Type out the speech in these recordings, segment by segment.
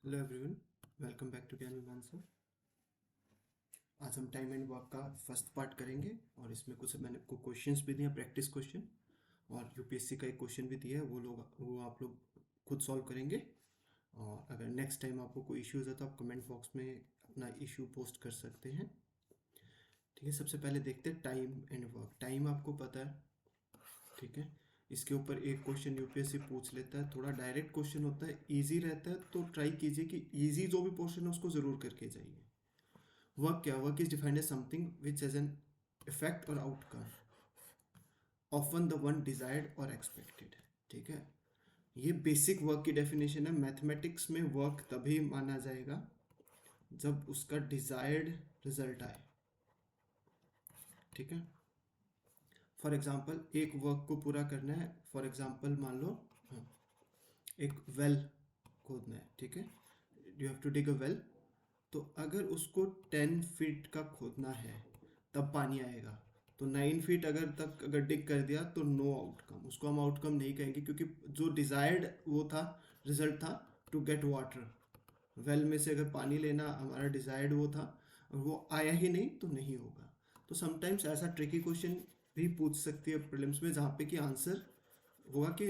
Hello everyone, welcome back to Gyan Vimaan sir. आज हम time and work का फर्स्ट पार्ट करेंगे और इसमें कुछ मैंने आपको क्वेश्चंस भी दिए, प्रैक्टिस क्वेश्चन, और यूपीएससी का एक क्वेश्चन भी दिया है। वो आप लोग खुद सॉल्व करेंगे। और अगर नेक्स्ट टाइम आपको कोई इश्यूज़ है तो आप कमेंट बॉक्स में अपना इशू पोस्ट कर सकते हैं। ठीक है, सबसे पहले देखते हैं टाइम एंड वर्क। टाइम आपको पता है, ठीक है। इसके ऊपर एक क्वेश्चन यूपीएससी पूछ लेता है, थोड़ा डायरेक्ट क्वेश्चन होता है, इजी रहता है, तो ट्राई कीजिए कि इजी जो भी पोर्शन है उसको ज़रूर करके जाइए। वर्क क्या? Work is defined as something which as an effect or outcome, often the one desired or expected. ठीक है, ये बेसिक वर्क की डेफिनेशन है। मैथमेटिक्स में वर्क तभी माना जाएगा जब उसका डिजायर्ड रिजल्ट आए। ठीक है, फॉर एग्जाम्पल एक वर्क को पूरा करना है। फॉर एग्जाम्पल मान लो एक वेल खोदना है। ठीक है, you have to dig a well. तो अगर उसको 10 फीट का खोदना है तब पानी आएगा। तो 9 फीट अगर डिग कर दिया तो नो आउटकम, उसको हम आउटकम नहीं कहेंगे, क्योंकि जो डिजायर्ड वो था, रिजल्ट था टू गेट वाटर। वेल में से अगर पानी लेना हमारा डिजायर्ड वो था और वो आया ही नहीं तो नहीं होगा। तो समटाइम्स ऐसा ट्रिकी क्वेश्चन भी पूछ सकती है प्रीलिम्स में, जहाँ पे कि आंसर होगा कि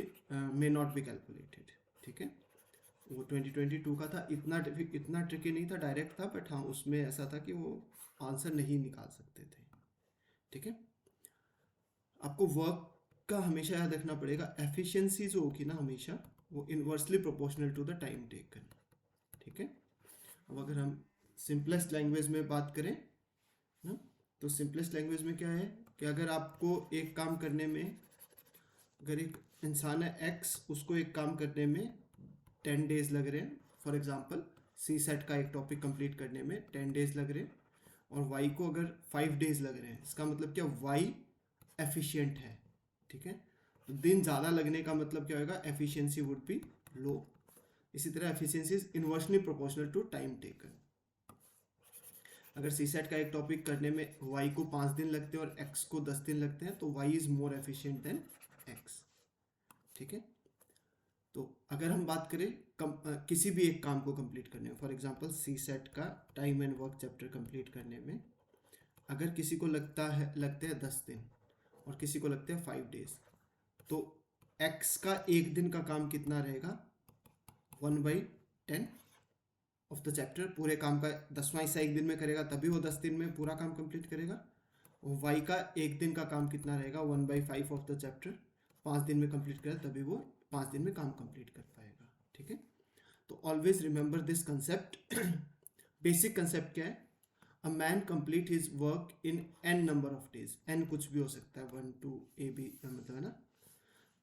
मे नॉट बी कैलकुलेटेड। ठीक है, वो 2022 का था, इतना ट्रिकी नहीं था, डायरेक्ट था, बट हाँ उसमें ऐसा था कि वो आंसर नहीं निकाल सकते थे। ठीक है, आपको वर्क का हमेशा याद रखना पड़ेगा, एफिशिएंसी जो होगी ना हमेशा वो inversely proportional to the time taken. ठीक है, अब अगर हम सिंपलेस्ट लैंग्वेज में बात करें ना, तो सिंपलेस्ट लैंग्वेज में क्या है कि अगर आपको एक काम करने में, अगर एक इंसान है एक्स, उसको एक काम करने में 10 डेज लग रहे हैं, फॉर एग्जांपल सी सेट का एक टॉपिक कंप्लीट करने में 10 डेज लग रहे हैं, और वाई को अगर 5 डेज लग रहे हैं, इसका मतलब क्या, वाई एफिशिएंट है। ठीक है, तो दिन ज़्यादा लगने का मतलब क्या होगा, एफिशिएंसी वुड बी लो। इसी तरह efficiency is inversely proportional to time taken. अगर सी सेट का एक टॉपिक करने में वाई को 5 दिन लगते हैं और एक्स को 10 दिन लगते हैं, तो Y is more efficient than X. ठीक है, तो अगर हम बात करें किसी भी एक काम को कंप्लीट करने में, फॉर एग्जांपल सी सेट का time and work chapter complete करने में, अगर किसी को लगते हैं 10 दिन और किसी को लगते हैं 5 डेज, तो एक्स का एक दिन का काम कितना रहेगा, 1/10 ऑफ द चैप्टर। पूरे काम का 10वां हिस्सा एक दिन में करेगा तभी वो 10 दिन में पूरा काम कंप्लीट करेगा। और वाई का एक दिन का काम कितना रहेगा, 1/5 ऑफ द चैप्टर। 5 दिन में कंप्लीट करेगा तभी वो 5 दिन में काम कंप्लीट कर पाएगा। ठीक है, तो always remember this concept. Basic concept क्या है, a man complete his work in n number of days. n कुछ भी हो सकता है, 1 2 a b मतलब, है ना।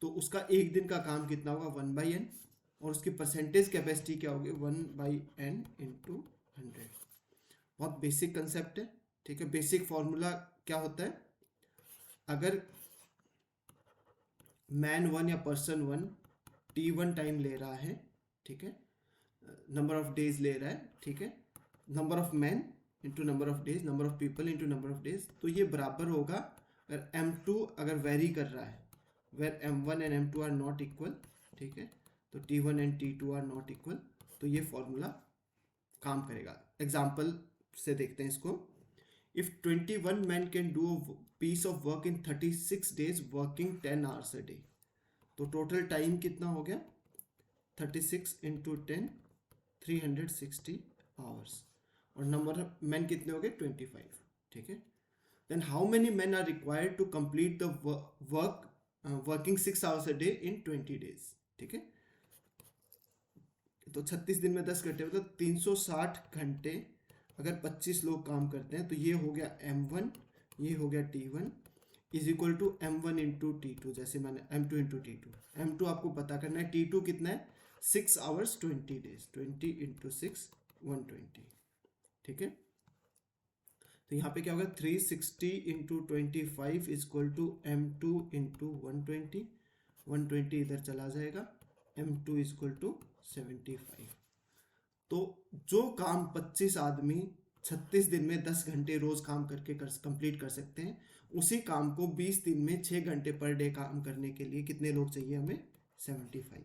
तो उसका एक दिन का काम कितना होगा, 1/n, और उसकी परसेंटेज कैपेसिटी क्या होगी, 1/n इंटू 100। बहुत बेसिक कंसेप्ट है। ठीक है, बेसिक फॉर्मूला क्या होता है, अगर मैन 1 या पर्सन 1 t1 टाइम ले रहा है, ठीक है, नंबर ऑफ डेज ले रहा है, ठीक है, number of man into number of days, number of people into number of days, तो ये बराबर होगा, अगर m2 अगर वेरी कर रहा है, where m1 and m2 are not equal, ठीक है, तो t1 and t2 are not equal, तो ये फॉर्मूला काम करेगा। एग्जाम्पल से देखते हैं इसको। If 21 men can do a piece of work in 36 days working 10 hours a day, तो टोटल टाइम कितना हो गया, 36 इंटू 10, 360 आवर्स, और नंबर ऑफ मैन कितने हो गए, 25। ठीक है, then how many man are required to complete the work working 6 hours a day in 20 days। ठीक है, तो 36 दिन में 10 घंटे मतलब 360 घंटे अगर 25 लोग काम करते हैं, तो ये हो गया m1, ये हो गया t1 is equal to m1 into T two. जैसे मैंने m2 into T to, m2 आपको पता करना है, t2 कितना है, 6 hours 20 days, 20 इंटू 6 120। ठीक है, तो यहाँ पे क्या होगा, 360 इंटू 25 is equal to m2 into 120, 120 इधर चला जाएगा, m2 इज इक्वल टू 75। तो जो काम 25 आदमी 36 दिन में 10 घंटे रोज काम करके कंप्लीट कर सकते हैं, उसी काम को 20 दिन में 6 घंटे पर डे काम करने के लिए कितने लोग चाहिए हमें, 75।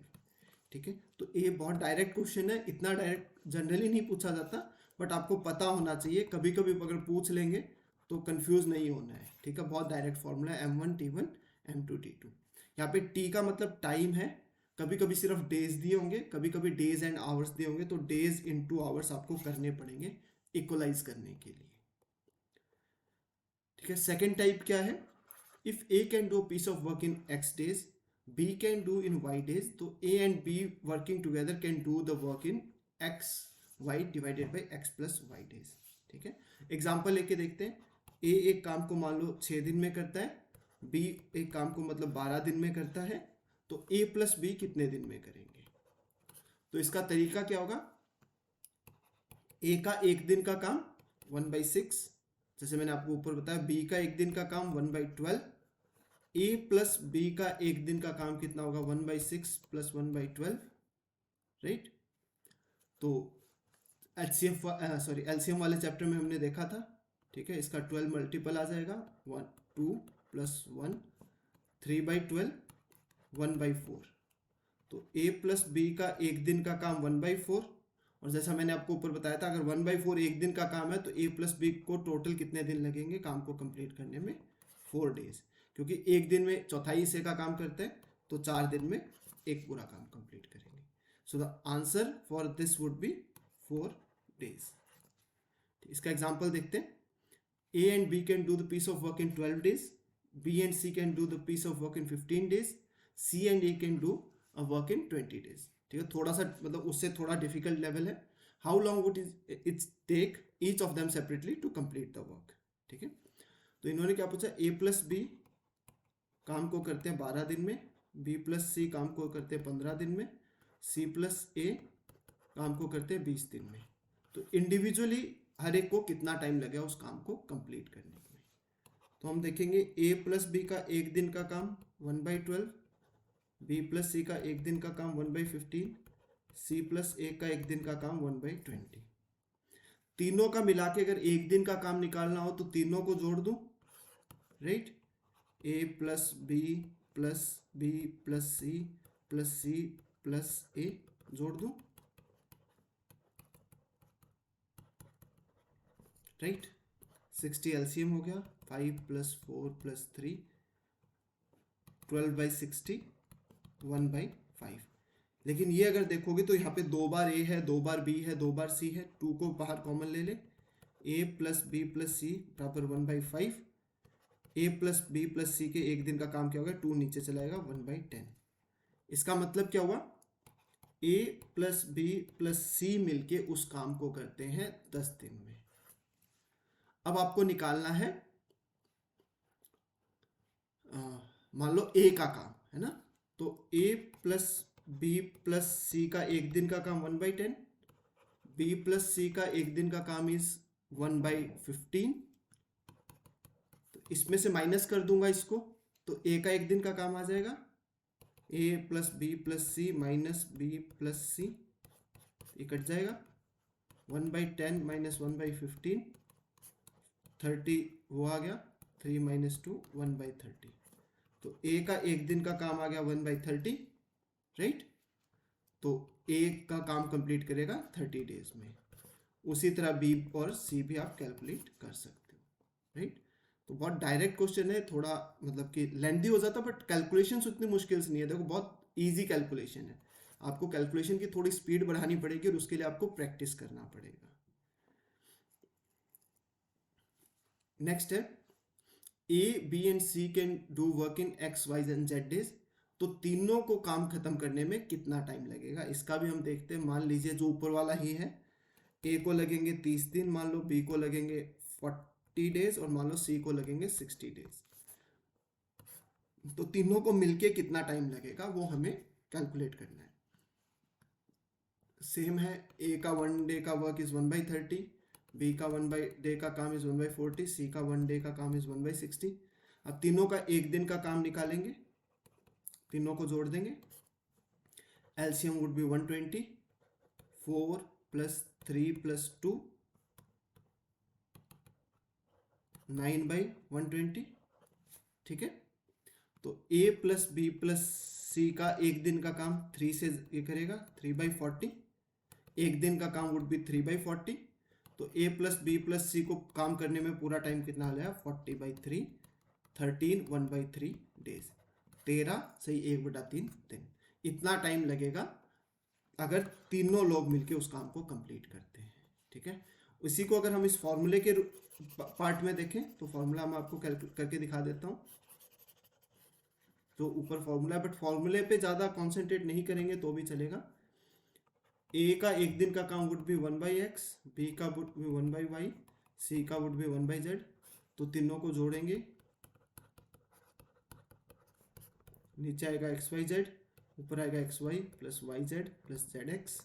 ठीक है। तो ये बहुत डायरेक्ट क्वेश्चन है, इतना डायरेक्ट जनरली नहीं पूछा जाता, बट आपको पता होना चाहिए, कभी कभी अगर पूछ लेंगे तो कंफ्यूज नहीं होना है, ठीक है। बहुत डायरेक्ट फॉर्मूला है M1 T1 M2 T2। यहाँ पे T का मतलब टाइम है, कभी कभी सिर्फ डेज दिए होंगे, कभी कभी डेज एंड आवर्स दिए होंगे, तो डेज इंटू आवर्स आपको करने पड़ेंगे इक्वलाइज करने के लिए, ठीक है। सेकेंड टाइप क्या है, if A can do piece of work in X days, B can do in Y days, तो A and B working together can do the work in X Y divided by X plus Y days, ठीक है। Example लेके देखते हैं। A एक काम को मान लो 6 दिन में करता है, B एक काम को मतलब 12 दिन में करता है, तो A प्लस B कितने दिन में करेंगे। तो इसका तरीका क्या होगा, A का एक दिन का काम 1/6, जैसे मैंने आपको ऊपर बताया, B का एक दिन का काम 1/12, A प्लस B का एक दिन का काम कितना होगा 1/6 प्लस 1/12, राइट। तो एलसीएम वाले चैप्टर में हमने देखा था, ठीक है। इसका 12 मल्टीपल आ जाएगा, 1 2 प्लस 1 3/12 1/4। तो A प्लस B का एक दिन का काम 1/4, और जैसा मैंने आपको ऊपर बताया था, अगर 1/4 एक दिन का काम है तो A प्लस B को टोटल कितने दिन लगेंगे काम को कंप्लीट करने में, 4 डेज, क्योंकि एक दिन में चौथाई हिस्से का काम करते हैं, तो 4 दिन में एक पूरा काम कंप्लीट करेंगे। So the answer for this would be 4 days. इसका एग्जाम्पल देखते हैं। A and B can do the piece of work in 12 days, B and C can do the piece of work in 15 days, C and A can do a work in 20 days, ठीक है। थोड़ा सा मतलब उससे थोड़ा difficult level है। How long would its take each of them separately to complete the work, ठीक है। तो इन्होंने क्या पूछा, A प्लस B काम को करते हैं 12 दिन में, B प्लस C काम को करते हैं 15 दिन में, C प्लस A काम को करते हैं 20 दिन में। तो इंडिविजुअली हर एक को कितना टाइम लगेगा उस काम को कंप्लीट करने में। तो हम देखेंगे A प्लस B का एक दिन का काम 1/12, B प्लस C का एक दिन का काम 1/15, C प्लस A का एक दिन का काम 1/20। तीनों का मिला के अगर एक दिन का काम निकालना हो तो तीनों को जोड़ दूं, right. A plus B plus B plus C plus C plus A जोड़ दूं, राइट। 60 एलसीएम हो गया, 5 प्लस 4 प्लस 3 12/60 1/5। लेकिन ये अगर देखोगे तो यहाँ पे 2 बार A है, 2 बार B है, 2 बार C है, 2 को बाहर कॉमन ले ले, A plus B plus C बराबर 1/5। A plus B plus C के एक दिन का काम क्या होगा, 2 नीचे चलाएगा 1/10। इसका मतलब क्या हुआ, A plus B plus C मिलके उस काम को करते हैं 10 दिन में। अब आपको निकालना है मान लो A का काम है ना, तो A plus B plus C का एक दिन का काम 1/10, B प्लस C का एक दिन का काम इज 1/15। तो इसमें से माइनस कर दूंगा इसको, तो A का एक दिन का काम आ जाएगा A plus B plus C minus B plus C, ये कट जाएगा, 1/10 माइनस 1/15 30 वो आ गया, 3 माइनस 2 1/30। तो A का एक दिन का काम आ गया 1/30, राइट। तो A का काम कंप्लीट करेगा 30 डेज में। उसी तरह B और C भी आप कैलकुलेट कर सकते हो, राइट। तो बहुत डायरेक्ट क्वेश्चन है, थोड़ा मतलब कि लेंथी हो जाता, बट कैलकुलेशंस उतनी मुश्किल से नहीं है। देखो बहुत इजी कैलकुलेशन है, आपको कैलकुलेशन की थोड़ी स्पीड बढ़ानी पड़ेगी और उसके लिए आपको प्रैक्टिस करना पड़ेगा। नेक्स्ट है A, B and C can do work in X, Y and Z days. तो तीनों को काम खत्म करने में कितना टाइम लगेगा, इसका भी हम देखते हैं। मान लीजिए जो ऊपर वाला ही है, A को लगेंगे 30 दिन मान लो, B को लगेंगे 40 डेज और मान लो C को लगेंगे 60 डेज। तो तीनों को मिलके कितना टाइम लगेगा वो हमें कैलकुलेट करना है। सेम है, A का 1 डे का वर्क इज 1/30, B का 1 डे का काम इज 1/40, C का 1 डे का काम इज 1/60। अब तीनों का एक दिन का काम निकालेंगे, तीनों को जोड़ देंगे, LCM would be 120, 4 plus 3 plus 2 9/120, ठीक है। तो a प्लस बी प्लस सी का एक दिन का काम 3 से ये करेगा 3/40, एक दिन का काम वुड बी 3/40। तो a प्लस बी प्लस सी को काम करने में पूरा टाइम कितना लगेगा 40/3, 13 1/3 डेज, 13 सही 1/3 दिन, इतना टाइम लगेगा अगर तीनों लोग मिलके उस काम को कंप्लीट करते हैं। ठीक है, इसी को अगर हम इस फॉर्मूले के पार्ट में देखें तो फॉर्मूला मैं आपको करके दिखा देता हूँ। तो ऊपर फॉर्मूला है, बट फॉर्मूले पे ज़्यादा कॉन्सेंट्रेट नहीं करेंगे तो भी चलेगा। ए का एक दिन का काम वुड बी 1/x, बी का वुड बी 1/y, सी का वुड बी 1/z। तो तीनों को जोड़ेंगे, नीचे आएगा XYZ, ऊपर आएगा XY plus YZ plus ZX।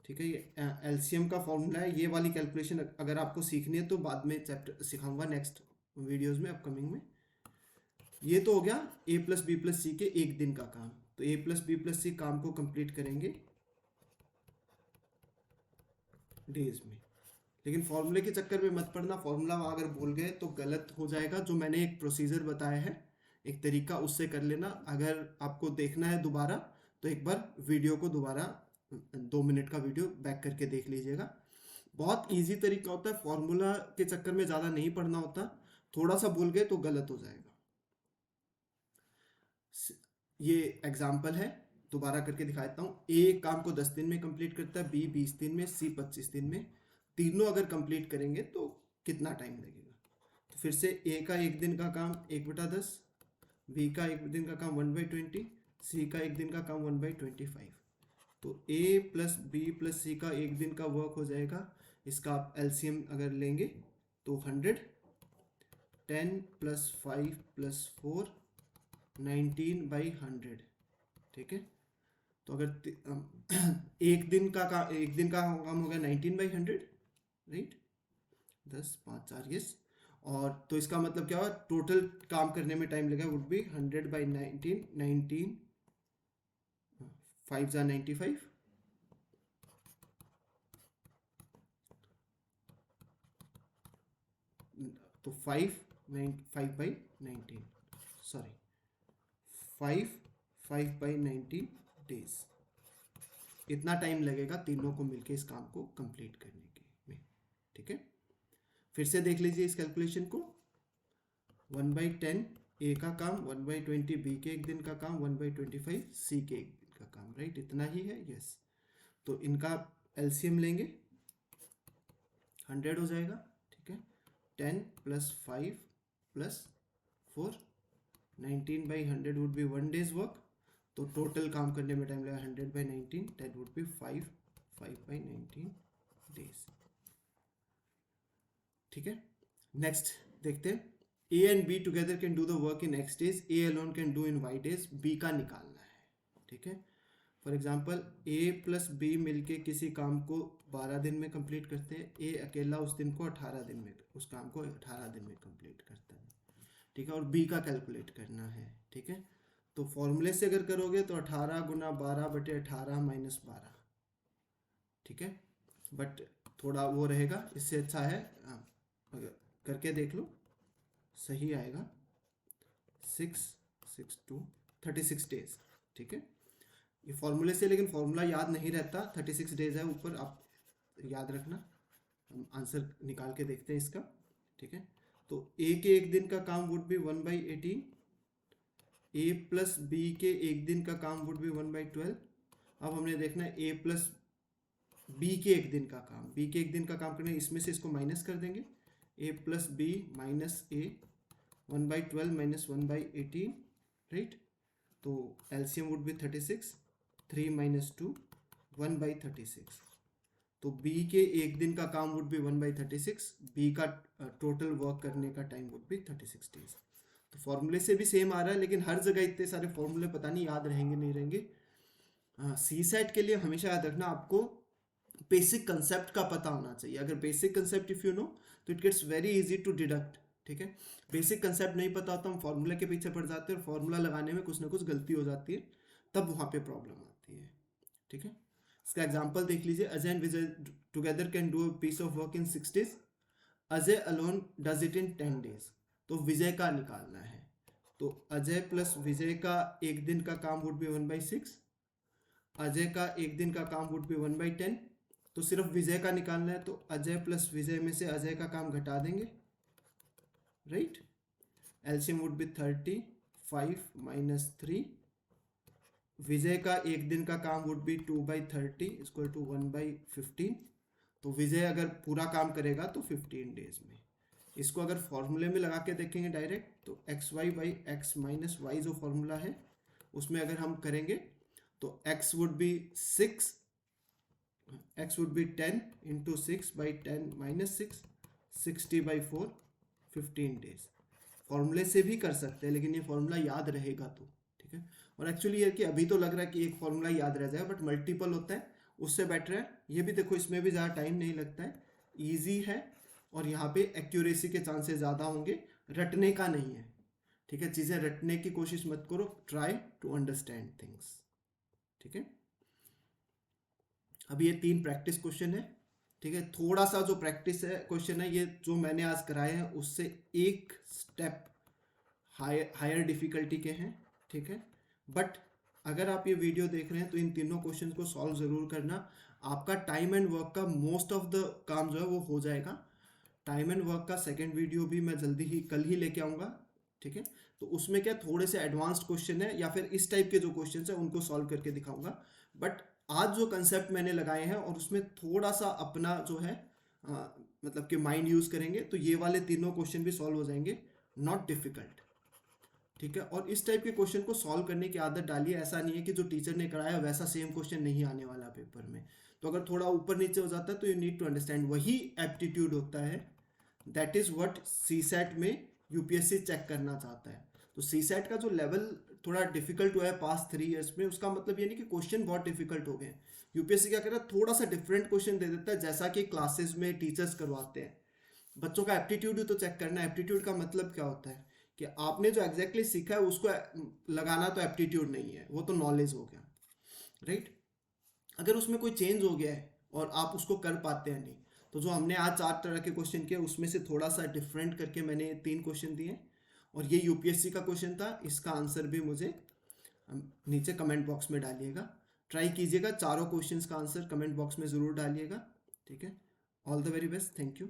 ठीक है, ये एलसीएम का फॉर्मूला है। ये वाली कैलकुलेशन अगर आपको सीखनी है तो बाद में चैप्टर सिखाऊंगा नेक्स्ट वीडियोस में, अपकमिंग में। ये तो हो गया a प्लस बी प्लस सी के एक दिन का काम। तो a प्लस बी प्लस सी काम को कंप्लीट करेंगे डेज में। लेकिन फॉर्मूले के चक्कर में मत पड़ना, फॉर्मूला अगर भूल गए तो गलत हो जाएगा। जो मैंने एक प्रोसीजर बताया है, एक तरीका, उससे कर लेना। अगर आपको देखना है दोबारा तो एक बार वीडियो को दोबारा 2 मिनट का वीडियो बैक करके देख लीजिएगा। बहुत इजी तरीका होता है, फॉर्मूला के चक्कर में ज़्यादा नहीं पढ़ना होता। थोड़ा सा भूल गए तो गलत हो जाएगा। ये एग्जाम्पल है, दोबारा करके दिखा देता हूँ। ए काम को 10 दिन में कंप्लीट करता है, बी 20 दिन में, सी 25 दिन में। तीनों अगर कंप्लीट करेंगे तो कितना टाइम लगेगा? तो फिर से ए का एक दिन का काम 1/10, बी का एक दिन का काम 1/20, सी का एक दिन का काम 1/25। तो ए प्लस बी प्लस सी का एक दिन का वर्क हो जाएगा, इसका आप एलसीएम अगर लेंगे तो 100, 10 प्लस 5 प्लस 4 19/100। ठीक है, तो अगर एक दिन का काम हो गया 19/100, राइट, 10 5 4 यस। और तो इसका मतलब क्या हुआ, टोटल काम करने में टाइम लगा वुड बी 100/19, 19 5 जा 95, तो 5/19 सॉरी 5/19 डेज, इतना टाइम लगेगा तीनों को मिलके इस काम को कंप्लीट करने के में। ठीक है, फिर से देख लीजिए इस कैलकुलेशन को। 1/10 ए का काम, 1/20 बी के एक दिन का काम, 1/25 सी के एक दिन का काम, राइट, इतना ही है, यस। तो इनका एलसीएम लेंगे, 100 हो जाएगा। ठीक है, 10 plus 5 plus 4 19/100 would be 1 days work. तो टोटल काम करने में टाइम लगा 100/19, दैट वुड बी 5/19 डेज। ठीक है, नेक्स्ट देखते हैं। A and B together can do the work in x days, A alone can do in y days. B का निकालना है। ठीक है, for example A plus B मिलके किसी काम को 12 दिन में कंप्लीट करते हैं, ए अकेला उस दिन को 18 दिन में, उस काम को 18 दिन में कंप्लीट करता है। ठीक है, और बी का कैलकुलेट करना है। ठीक है, तो फॉर्मूले से अगर करोगे तो 18 गुना 12/18 माइनस 12। ठीक है, बट थोड़ा वो रहेगा, इससे अच्छा है अगर करके देख लो, सही आएगा 36 डेज। ठीक है, ये फॉर्मूले से, लेकिन फॉर्मूला याद नहीं रहता, 36 डेज है ऊपर, आप याद रखना। हम आंसर निकाल के देखते हैं इसका। ठीक है, तो ए के एक दिन का काम would be 1/18, A plus B के एक दिन का काम वुड बी 1/12। अब हमने देखना है ए प्लस बी के एक दिन का काम, बी के एक दिन का काम करने, इसमें से इसको माइनस कर देंगे, ए प्लस बी माइनस ए, 1/12 माइनस 1/18, राइट। तो एलसीएम वुड बी 36, 3 माइनस 2 1/36। तो बी के एक दिन का काम वुड बी 1/36, बी का टोटल वर्क करने का टाइम वुड बी 36 डेज। तो फॉर्मूले से भी सेम आ रहा है, लेकिन हर जगह इतने सारे फॉर्मूले पता नहीं याद रहेंगे नहीं रहेंगे। सी सेट के लिए हमेशा याद रखना, आपको बेसिक कंसेप्ट का पता होना चाहिए। अगर basic concept if you know तो it gets very easy to deduct. ठीक है, बेसिक कंसेप्ट नहीं पता होता, हम फॉर्मूला के पीछे पड़ जाते हैं और फॉर्मूला लगाने में कुछ ना कुछ गलती हो जाती है, तब वहाँ पे प्रॉब्लम आती है। ठीक है, इसका एग्जाम्पल देख लीजिए। Ajay and Vijay together can do a piece of work in 6 days, Ajay alone does it in 10 days. तो विजय का निकालना है, तो अजय प्लस विजय का एक दिन का काम वुड बी 1/6, अजय का एक दिन का काम वुड बी 1/10। तो सिर्फ विजय का निकालना है, तो अजय प्लस विजय में से अजय का काम घटा देंगे, राइट। LCM would be 30, 5 - 3। विजय का एक दिन का काम वुड बी 2/30 इक्वल टू 1/15। तो विजय अगर पूरा काम करेगा तो 15 डेज में। इसको अगर फॉर्मूले में लगा के देखेंगे डायरेक्ट, तो xy/x-y जो फॉर्मूला है उसमें अगर हम करेंगे तो x would be 6, x would be 10 into 6/10 - 6, 60/4, 15 days. फॉर्मूले से भी कर सकते हैं, लेकिन ये फॉर्मूला याद रहेगा तो ठीक है। और एक्चुअली ये कि अभी तो लग रहा है कि एक फॉर्मूला याद रह जाए, बट मल्टीपल होता है उससे बेटर है। ये भी देखो, इसमें भी ज़्यादा टाइम नहीं लगता है, ईजी है, और यहाँ पे एक्यूरेसी के चांसेस ज़्यादा होंगे, रटने का नहीं है, ठीक है। चीज़ें रटने की कोशिश मत करो, ट्राई टू अंडरस्टैंड थिंग्स, ठीक है। अभी ये 3 प्रैक्टिस क्वेश्चन है, ठीक है। थोड़ा सा जो प्रैक्टिस है क्वेश्चन है, ये जो मैंने आज कराए हैं उससे एक स्टेप हायर डिफिकल्टी के हैं, ठीक है। बट अगर आप ये वीडियो देख रहे हैं तो इन तीनों क्वेश्चन को सॉल्व ज़रूर करना। आपका टाइम एंड वर्क का मोस्ट ऑफ द काम जो है वो हो जाएगा। टाइम एंड वर्क का सेकंड वीडियो भी मैं जल्दी ही कल ही लेके आऊँगा, ठीक है। तो उसमें क्या थोड़े से एडवांस्ड क्वेश्चन है या फिर इस टाइप के जो क्वेश्चन है उनको सॉल्व करके दिखाऊंगा। बट आज जो कंसेप्ट मैंने लगाए हैं और उसमें थोड़ा सा अपना जो है मतलब कि माइंड यूज़ करेंगे तो ये वाले तीनों क्वेश्चन भी सॉल्व हो जाएंगे, नॉट डिफिकल्ट, ठीक है। और इस टाइप के क्वेश्चन को सॉल्व करने की आदत डालिए। ऐसा नहीं है कि जो टीचर ने कराया वैसा सेम क्वेश्चन नहीं आने वाला पेपर में। तो अगर थोड़ा ऊपर नीचे हो जाता है तो यू नीड टू अंडरस्टैंड, वही एप्टीट्यूड होता है। दैट इज़ व्हाट सीसैट में यूपीएससी चेक करना चाहता है। तो सीसैट का जो लेवल थोड़ा डिफिकल्ट हुआ है पास्ट 3 ईयर्स में, उसका मतलब ये नहीं कि क्वेश्चन बहुत डिफिकल्ट हो गए। यूपीएससी क्या कर रहा है, थोड़ा सा डिफरेंट क्वेश्चन दे देता है, जैसा कि क्लासेस में टीचर्स करवाते हैं। बच्चों का एप्टीट्यूड ही तो चेक करना है। एप्टीट्यूड का मतलब क्या होता है कि आपने जो एग्जैक्टली सीखा है उसको लगाना तो एप्टीट्यूड नहीं है, वो तो नॉलेज हो गया, राइट। अगर उसमें कोई चेंज हो गया है और आप उसको कर पाते हैं नहीं, तो जो हमने आज 4 तरह के क्वेश्चन किए उसमें से थोड़ा सा डिफरेंट करके मैंने 3 क्वेश्चन दिए, और ये यूपीएससी का क्वेश्चन था। इसका आंसर भी मुझे नीचे कमेंट बॉक्स में डालिएगा, ट्राई कीजिएगा, चारों क्वेश्चंस का आंसर कमेंट बॉक्स में ज़रूर डालिएगा, ठीक है। All the very best, thank you.